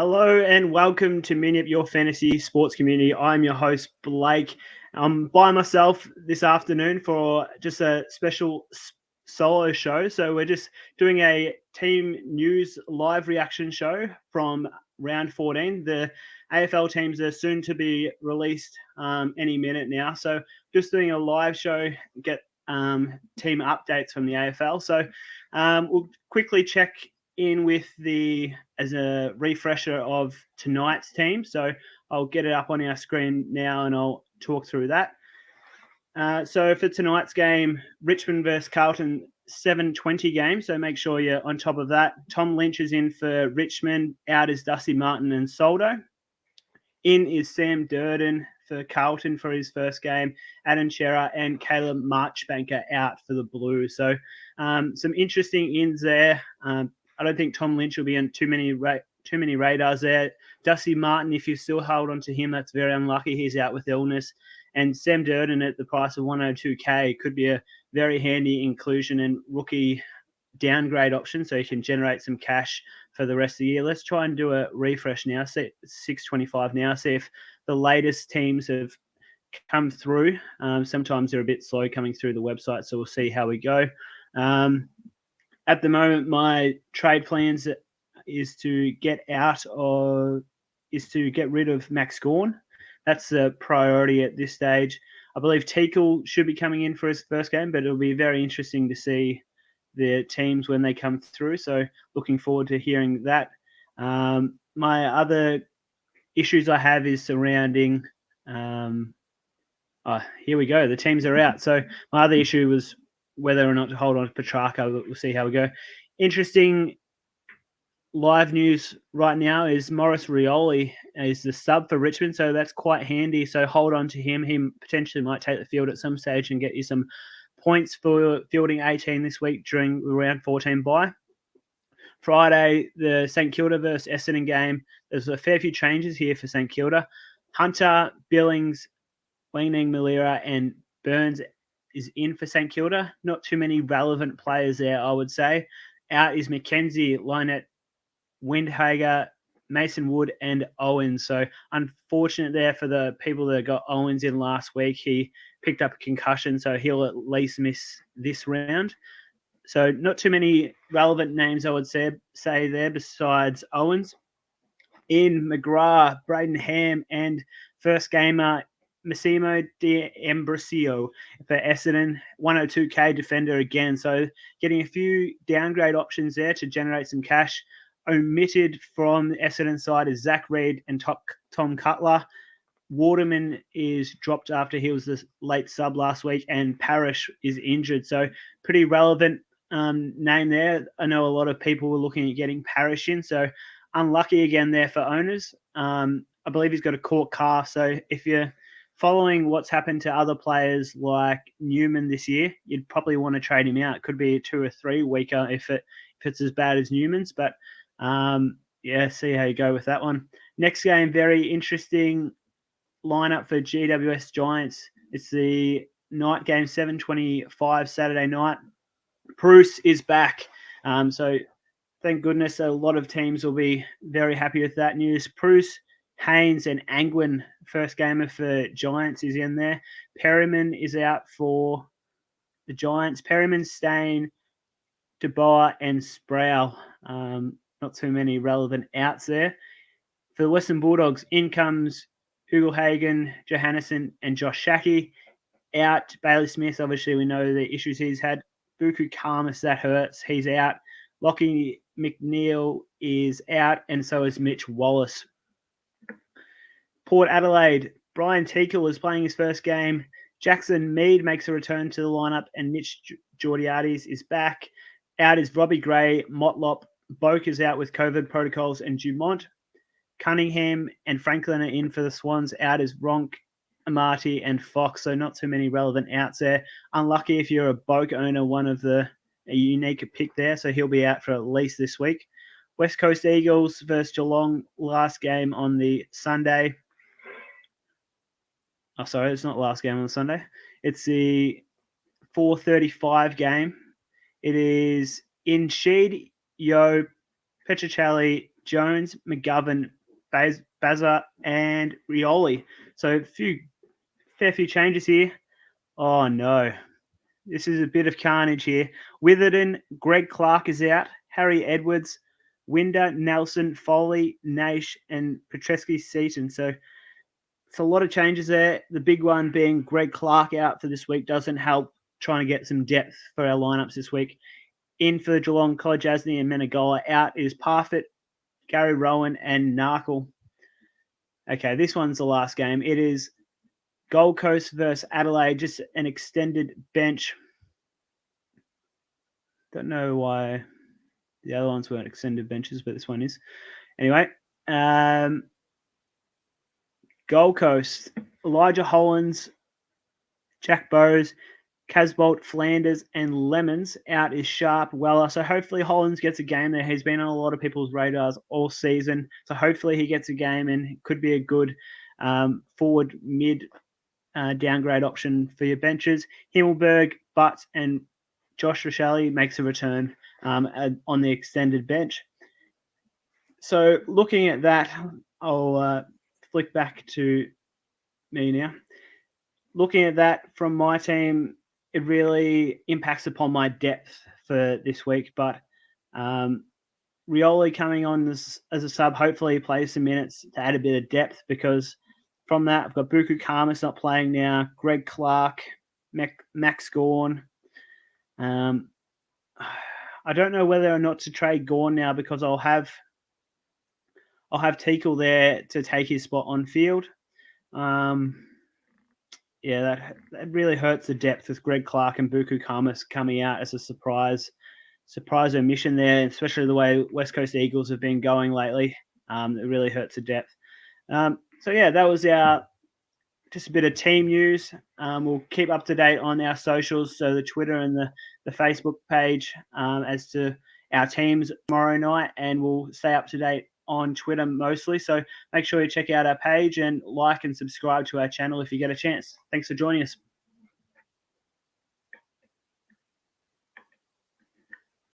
Hello and welcome to Mini Up Your Fantasy Sports Community. I'm your host, Blake. I'm by myself this afternoon for just a special solo show. So we're just doing a team news live reaction show from round 14. The AFL teams are soon to be released any minute now. So just doing a live show, get team updates from the AFL. So we'll quickly check in with as a refresher of tonight's team. So I'll get it up on our screen now and I'll talk through that. So for tonight's game, Richmond versus Carlton, 7:20 game. So make sure you're on top of that. Tom Lynch is in for Richmond. Out is Dusty Martin and Soldo. In is Sam Durden for Carlton for his first game. Adam Shearer and Caleb Marchbanker out for the Blues. So some interesting ins there. I don't think Tom Lynch will be on too many radars there. Dusty Martin, if you still hold on to him, that's very unlucky. He's out with illness. And Sam Durden at the price of 102K could be a very handy inclusion and rookie downgrade option, so you can generate some cash for the rest of the year. Let's try and do a refresh now. See 6:25 now. See if the latest teams have come through. Sometimes they're a bit slow coming through the website, so we'll see how we go. At the moment, my trade plans is to get rid of Max Gawn. That's the priority at this stage. I believe Teakle should be coming in for his first game, but it'll be very interesting to see the teams when they come through. So looking forward to hearing that. My other issues I have is surrounding. Here we go. The teams are out. So my other issue was whether or not to hold on to Petrarca. We'll see how we go. Interesting live news right now is Maurice Rioli is the sub for Richmond, so that's quite handy. So hold on to him. He potentially might take the field at some stage and get you some points for fielding 18 this week during the round 14 bye. Friday, the St Kilda versus Essendon game. There's a fair few changes here for St Kilda. Hunter, Billings, Wangning, Malira, and Burns is in for St Kilda. Not too many relevant players there, I would say. Out is McKenzie, Lynette, Windhager, Mason Wood, and Owens. So unfortunate there for the people that got Owens in last week. He picked up a concussion, so he'll at least miss this round. So not too many relevant names, I would say there, besides Owens. In McGrath, Braden Ham, and first gamer Massimo D'Ambrosio for Essendon, 102K defender again. So getting a few downgrade options there to generate some cash. Omitted from the Essendon side is Zach Reed and Tom Cutler. Waterman is dropped after he was the late sub last week, and Parrish is injured. So pretty relevant name there. I know a lot of people were looking at getting Parrish in, so unlucky again there for owners. I believe he's got a caught calf, so if you're following what's happened to other players like Newman this year, you'd probably want to trade him out. It could be a 2 or 3 weeker if it's as bad as Newman's, but see how you go with that one. Next game, very interesting lineup for GWS Giants. It's the night game, 7:25 Saturday night. Bruce is back. So thank goodness a lot of teams will be very happy with that news. Bruce, Haynes, and Angwin, first gamer for Giants, is in there. Perryman is out for the Giants. Perryman, Stain, DeBoer, and Sproul. Not too many relevant outs there. For the Western Bulldogs, in comes Ugelhagen, Johannesson, and Josh Shackey. Out, Bailey Smith, obviously we know the issues he's had. Buku Karmas, that hurts. He's out. Lockie McNeil is out, and so is Mitch Wallace. Port Adelaide, Brian Teakle is playing his first game. Jackson Mead makes a return to the lineup, and Mitch Georgiades is back. Out is Robbie Gray, Motlop. Boak is out with COVID protocols, and Dumont. Cunningham and Franklin are in for the Swans. Out is Ronk, Amati, and Fox, so not too many relevant outs there. Unlucky if you're a Boak owner, a unique pick there, so he'll be out for at least this week. West Coast Eagles versus Geelong, last game on the Sunday. Oh, sorry, it's not last game on the Sunday. It's the 4:35 game. It is in Sheed, Yo, Petricelli, Jones, McGovern, Bazza, and Rioli. So fair few changes here. Oh no, this is a bit of carnage here. Witherden, Greg Clark is out. Harry Edwards, Winder, Nelson, Foley, Naish, and Petreski Seaton. So it's a lot of changes there. The big one being Greg Clark out for this week doesn't help trying to get some depth for our lineups this week. In for the Geelong, College Asney and Menegola. Out is Parfitt, Gary Rowan, and Narkle. Okay, this one's the last game. It is Gold Coast versus Adelaide, just an extended bench. Don't know why the other ones weren't extended benches, but this one is. Anyway, Gold Coast, Elijah Hollins, Jack Bowes, Casbolt, Flanders, and Lemons. Out is Sharp, Weller. So hopefully Hollins gets a game there. He's been on a lot of people's radars all season. So hopefully he gets a game and could be a good forward mid downgrade option for your benches. Himmelberg, Butt, and Josh Rochelle makes a return on the extended bench. So looking at that, I'll flick back to me now. Looking at that from my team, it really impacts upon my depth for this week. But Rioli coming on as a sub, hopefully he plays some minutes to add a bit of depth, because from that, I've got Buku Karmas not playing now, Greg Clark, Max Gawn. I don't know whether or not to trade Gawn now, because I'll have Teakle there to take his spot on field. Yeah, that really hurts the depth with Greg Clark and Buku Karmas coming out as a surprise omission there, especially the way West Coast Eagles have been going lately. It really hurts the depth. So yeah, that was just a bit of team news. We'll keep up to date on our socials, so the Twitter and the Facebook page, as to our teams tomorrow night, and we'll stay up to date on Twitter mostly. So make sure you check out our page and like and subscribe to our channel if you get a chance. Thanks for joining us.